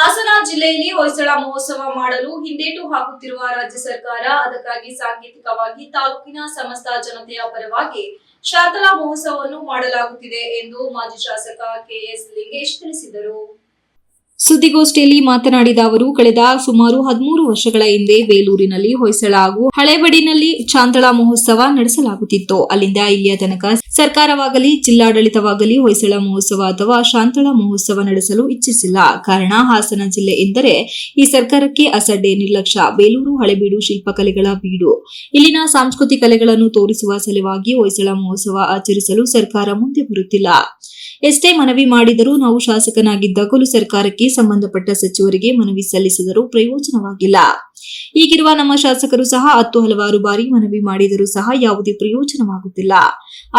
ಹಾಸನ ಜಿಲ್ಲೆಯಲ್ಲಿ ಹೊಯ್ಸಳ ಮಹೋತ್ಸವ ಮಾಡಲು ಹಿಂದೇಟು ಹಾಕುತ್ತಿರುವ ರಾಜ್ಯ ಸರ್ಕಾರ ಅದಕ್ಕಾಗಿ ಸಾಂಕೇತಿಕವಾಗಿ ತಾಲೂಕಿನ ಸಮಸ್ತ ಜನತೆಯ ಪರವಾಗಿ ಶಾಂತಲಾ ಮಹೋತ್ಸವವನ್ನು ಮಾಡಲಾಗುತ್ತಿದೆ ಎಂದು ಮಾಜಿ ಶಾಸಕ ಕೆಎಸ್ ಲಿಂಗೇಶ್ ತಿಳಿಸಿದರು. ಸುದ್ದಿಗೋಷ್ಠಿಯಲ್ಲಿ ಮಾತನಾಡಿದ ಅವರು, ಕಳೆದ ಸುಮಾರು 13 ವರ್ಷಗಳ ಹಿಂದೆ ಬೇಲೂರಿನಲ್ಲಿ ಹೊಯ್ಸಳ ಹಾಗೂ ಹಳೇಬಡಿನಲ್ಲಿ ಶಾಂತಲಾ ಮಹೋತ್ಸವ ನಡೆಸಲಾಗುತ್ತಿತ್ತು. ಅಲ್ಲಿಂದ ಇಲ್ಲಿಯ ತನಕ ಸರ್ಕಾರವಾಗಲಿ ಜಿಲ್ಲಾಡಳಿತವಾಗಲಿ ಹೊಯ್ಸಳ ಮಹೋತ್ಸವ ಅಥವಾ ಶಾಂತಲಾ ಮಹೋತ್ಸವ ನಡೆಸಲು ಇಚ್ಛಿಸಿಲ್ಲ. ಕಾರಣ, ಹಾಸನ ಜಿಲ್ಲೆ ಎಂದರೆ ಈ ಸರ್ಕಾರಕ್ಕೆ ಅಸಡ್ಡೆ, ನಿರ್ಲಕ್ಷ್ಯ. ಬೇಲೂರು ಹಳೇಬೀಡು ಶಿಲ್ಪಕಲೆಗಳ ಬೀಡು. ಇಲ್ಲಿನ ಸಾಂಸ್ಕೃತಿಕ ಕಲೆಗಳನ್ನು ತೋರಿಸುವ ಸಲುವಾಗಿ ಹೊಯ್ಸಳ ಮಹೋತ್ಸವ ಆಚರಿಸಲು ಸರ್ಕಾರ ಮುಂದೆ ಬರುತ್ತಿಲ್ಲ. ಎಷ್ಟೇ ಮನವಿ ಮಾಡಿದರೂ ನಾವು ಶಾಸಕನಾಗಿದ್ದಾಗಲೂ ಸರ್ಕಾರಕ್ಕೆ ಸಂಬಂಧಪಟ್ಟ ಸಚಿವರಿಗೆ ಮನವಿ ಸಲ್ಲಿಸಿದರೂ ಪ್ರಯೋಜನವಾಗಿಲ್ಲ. ಈಗಿರುವ ನಮ್ಮ ಶಾಸಕರು ಸಹ ಹಲವಾರು ಬಾರಿ ಮನವಿ ಮಾಡಿದರೂ ಸಹ ಯಾವುದೇ ಪ್ರಯೋಜನವಾಗುತ್ತಿಲ್ಲ.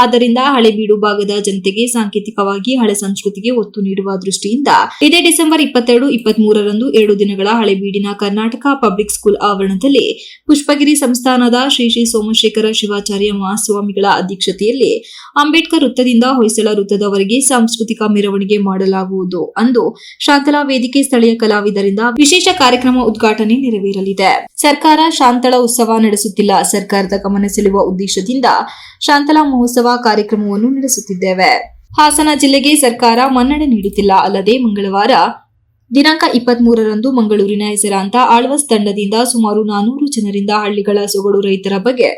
ಆದ್ದರಿಂದ ಹಳೇಬೀಡು ಭಾಗದ ಜನತೆಗೆ ಸಾಂಕೇತಿಕವಾಗಿ ಹಳೆ ಸಂಸ್ಕೃತಿಗೆ ಒತ್ತು ನೀಡುವ ದೃಷ್ಟಿಯಿಂದ ಇದೇ ಡಿಸೆಂಬರ್ 22, 23ರಂದು 2 ದಿನಗಳ ಹಳೇಬೀಡಿನ ಕರ್ನಾಟಕ ಪಬ್ಲಿಕ್ ಸ್ಕೂಲ್ ಆವರಣದಲ್ಲಿ ಪುಷ್ಪಗಿರಿ ಸಂಸ್ಥಾನದ ಶ್ರೀ ಶ್ರೀ ಸೋಮಶೇಖರ ಶಿವಾಚಾರ್ಯ ಮಹಾಸ್ವಾಮಿಗಳ ಅಧ್ಯಕ್ಷತೆಯಲ್ಲಿ ಅಂಬೇಡ್ಕರ್ ವೃತ್ತದಿಂದ ಹೊಯ್ಸಳ ವೃತ್ತದವರೆಗೆ ಸಾಂಸ್ಕೃತಿಕ ಮೆರವಣಿಗೆ ಮಾಡಲಾಗುವುದು. ಅಂದು ಶಾಂತಲಾ ವೇದಿಕೆ ಸ್ಥಳೀಯ ಕಲಾವಿದರಿಂದ ವಿಶೇಷ ಕಾರ್ಯಕ್ರಮ ಉದ್ಘಾಟನೆ ನೆರವೇರಲಿದೆ. ಸರ್ಕಾರ ಶಾಂತಲಾ ಉತ್ಸವ ನಡೆಸುತ್ತಿಲ್ಲ. ಸರ್ಕಾರದ ಗಮನ ಸೆಳೆಯುವ ಉದ್ದೇಶದಿಂದ ಶಾಂತಲಾ ಮಹೋತ್ಸವ ಕಾರ್ಯಕ್ರಮವನ್ನು ನಡೆಸುತ್ತಿದ್ದೇವೆ. ಹಾಸನ ಜಿಲ್ಲೆಗೆ ಸರ್ಕಾರ ಮನ್ನಣೆ ನೀಡುತ್ತಿಲ್ಲ. ಅಲ್ಲದೆ ಮಂಗಳವಾರ ದಿನಾಂಕ 23ರಂದು ಮಂಗಳೂರಿನ ಹೆಸರಾಂತ ಆಳ್ವಾಸ್ ತಂಡದಿಂದ ಸುಮಾರು 400 ಜನರಿಂದ ಹಳ್ಳಿಗಳ ಸೊಗಡು ರೈತರ ಬಗ್ಗೆ,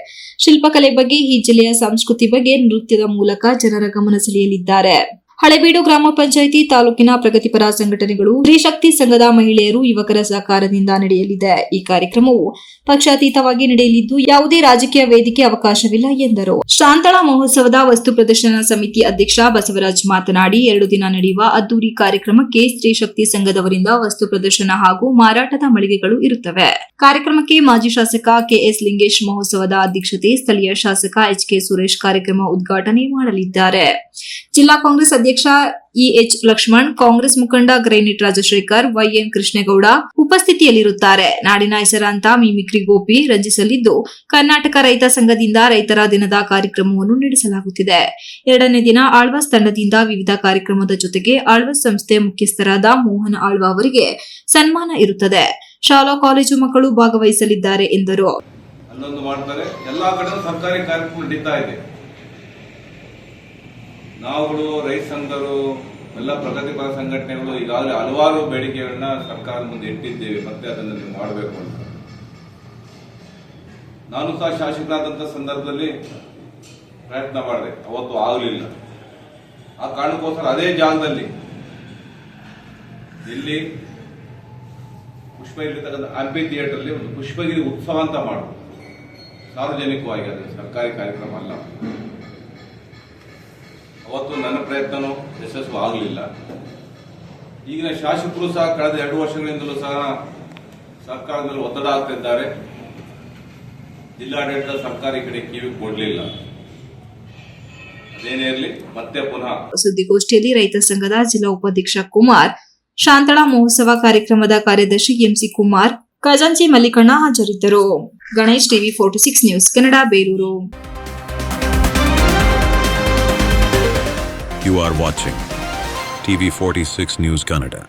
ಶಿಲ್ಪಕಲೆ ಬಗ್ಗೆ, ಈ ಜಿಲ್ಲೆಯ ಸಂಸ್ಕೃತಿ ಬಗ್ಗೆ ನೃತ್ಯದ ಮೂಲಕ ಜನರ ಗಮನ ಸೆಳೆಯಲಿದ್ದಾರೆ. ಹಳೇಬೀಡು ಗ್ರಾಮ ಪಂಚಾಯಿತಿ ತಾಲೂಕಿನ ಪ್ರಗತಿಪರ ಸಂಘಟನೆಗಳು, ಸ್ತ್ರೀಶಕ್ತಿ ಸಂಘದ ಮಹಿಳೆಯರು, ಯುವಕರ ಸಹಕಾರದಿಂದ ನಡೆಯಲಿದೆ. ಈ ಕಾರ್ಯಕ್ರಮವು ಪಕ್ಷಾತೀತವಾಗಿ ನಡೆಯಲಿದ್ದು ಯಾವುದೇ ರಾಜಕೀಯ ವೇದಿಕೆ ಅವಕಾಶವಿಲ್ಲ ಎಂದರು. ಶಾಂತಲಾ ಮಹೋತ್ಸವದ ವಸ್ತು ಪ್ರದರ್ಶನ ಸಮಿತಿ ಅಧ್ಯಕ್ಷ ಬಸವರಾಜ್ ಮಾತನಾಡಿ, 2 ದಿನ ನಡೆಯುವ ಅದ್ದೂರಿ ಕಾರ್ಯಕ್ರಮಕ್ಕೆ ಸ್ತ್ರೀಶಕ್ತಿ ಸಂಘದವರಿಂದ ವಸ್ತು ಪ್ರದರ್ಶನ ಹಾಗೂ ಮಾರಾಟದ ಮಳಿಗೆಗಳು ಇರುತ್ತವೆ. ಕಾರ್ಯಕ್ರಮಕ್ಕೆ ಮಾಜಿ ಶಾಸಕ ಕೆಎಸ್ ಲಿಂಗೇಶ್ ಮಹೋತ್ಸವದ ಅಧ್ಯಕ್ಷತೆ, ಸ್ಥಳೀಯ ಶಾಸಕ ಎಚ್ಕೆ ಸುರೇಶ್ ಕಾರ್ಯಕ್ರಮ ಉದ್ಘಾಟನೆ ಮಾಡಲಿದ್ದಾರೆ. ಜಿಲ್ಲಾ ಕಾಂಗ್ರೆಸ್ ಅಧ್ಯಕ್ಷ ಇಎಚ್ ಲಕ್ಷ್ಮಣ್, ಕಾಂಗ್ರೆಸ್ ಮುಖಂಡ ಗ್ರೈನೇಟ್ ರಾಜಶೇಖರ್, ವೈಎನ್ ಕೃಷ್ಣೇಗೌಡ ಉಪಸ್ಥಿತಿಯಲ್ಲಿರುತ್ತಾರೆ. ನಾಡಿನ ಹೆಸರಾಂತ ಮಿಮಿಕ್ರಿ ಗೋಪಿ ರಂಜಿಸಲಿದ್ದು, ಕರ್ನಾಟಕ ರೈತ ಸಂಘದಿಂದ ರೈತರ ದಿನದ ಕಾರ್ಯಕ್ರಮವನ್ನು ನಡೆಸಲಾಗುತ್ತಿದೆ. 2ನೇ ದಿನ ಆಳ್ವಾಸ್ ತಂಡದಿಂದ ವಿವಿಧ ಕಾರ್ಯಕ್ರಮದ ಜೊತೆಗೆ ಆಳ್ವಾಸ್ ಸಂಸ್ಥೆ ಮುಖ್ಯಸ್ಥರಾದ ಮೋಹನ್ ಆಳ್ವಾ ಅವರಿಗೆ ಸನ್ಮಾನ ಇರುತ್ತದೆ. ಶಾಲಾ ಕಾಲೇಜು ಮಕ್ಕಳು ಭಾಗವಹಿಸಲಿದ್ದಾರೆ ಎಂದರು. ನಾವುಗಳು ರೈತ ಸಂಘರು ಎಲ್ಲ ಪ್ರಗತಿಪರ ಸಂಘಟನೆಗಳು ಈಗಾಗಲೇ ಹಲವಾರು ಬೇಡಿಕೆಗಳನ್ನ ಸರ್ಕಾರದ ಮುಂದೆ ಇಟ್ಟಿದ್ದೇವೆ. ಮತ್ತೆ ಅದನ್ನು ನೀವು ಮಾಡಬೇಕು ಅಂತ ನಾನು ಸಹ ಶಾಸಕರಾದಂಥ ಸಂದರ್ಭದಲ್ಲಿ ಪ್ರಯತ್ನ ಮಾಡಿದೆ. ಅವತ್ತು ಆಗಲಿಲ್ಲ. ಆ ಕಾರಣಕ್ಕೋಸ್ಕರ ಅದೇ ಜಾಗದಲ್ಲಿ ಇಲ್ಲಿ ಪುಷ್ಪಗಿರಿ ಆಂಪಿ ಥಿಯೇಟರ್ಲಿ ಒಂದು ಪುಷ್ಪಗಿರಿ ಉತ್ಸವ ಅಂತ ಮಾಡೋದು, ಸಾರ್ವಜನಿಕವಾಗಿ, ಅದು ಸರ್ಕಾರಿ ಕಾರ್ಯಕ್ರಮ ಅಲ್ಲ. ಅವತ್ತು ನನ್ನ ಪ್ರಯತ್ನನೂ ಯಶಸ್ವಿ ಆಗಲಿಲ್ಲ. ಈಗಿನ ಶಾಸಕರು ಸಹ ಕಳೆದ 2 ವರ್ಷಗಳಿಂದಲೂ ಸಹ ಸರ್ಕಾರದ ಮೇಲೆ ಒತ್ತಡ ಆಗ್ತಿದ್ದಾರೆ. ಜಿಲ್ಲಾಡಳಿತ ಸರ್ಕಾರಿ ಕಡೆ ಕಿವಿ ಕೊಡಲಿಲ್ಲ. ಅದೇನೇ ಇರಲಿ, ಮತ್ತೆ ಪುನಃ ಸುದ್ದಿಗೋಷ್ಠಿಯಲ್ಲಿ ರೈತ ಸಂಘದ ಜಿಲ್ಲಾ ಉಪಾಧ್ಯಕ್ಷ ಕುಮಾರ್, ಶಾಂತಲಾ ಮಹೋತ್ಸವ ಕಾರ್ಯಕ್ರಮದ ಕಾರ್ಯದರ್ಶಿ ಎಂಸಿ ಕುಮಾರ್, ಖಜಾಂಚಿ ಮಲ್ಲಿಕಣ್ಣ ಹಾಜರಿದ್ದರು. Ganesh, TV 46 news Kannada, Belur. You are watching TV 46 News Kannada.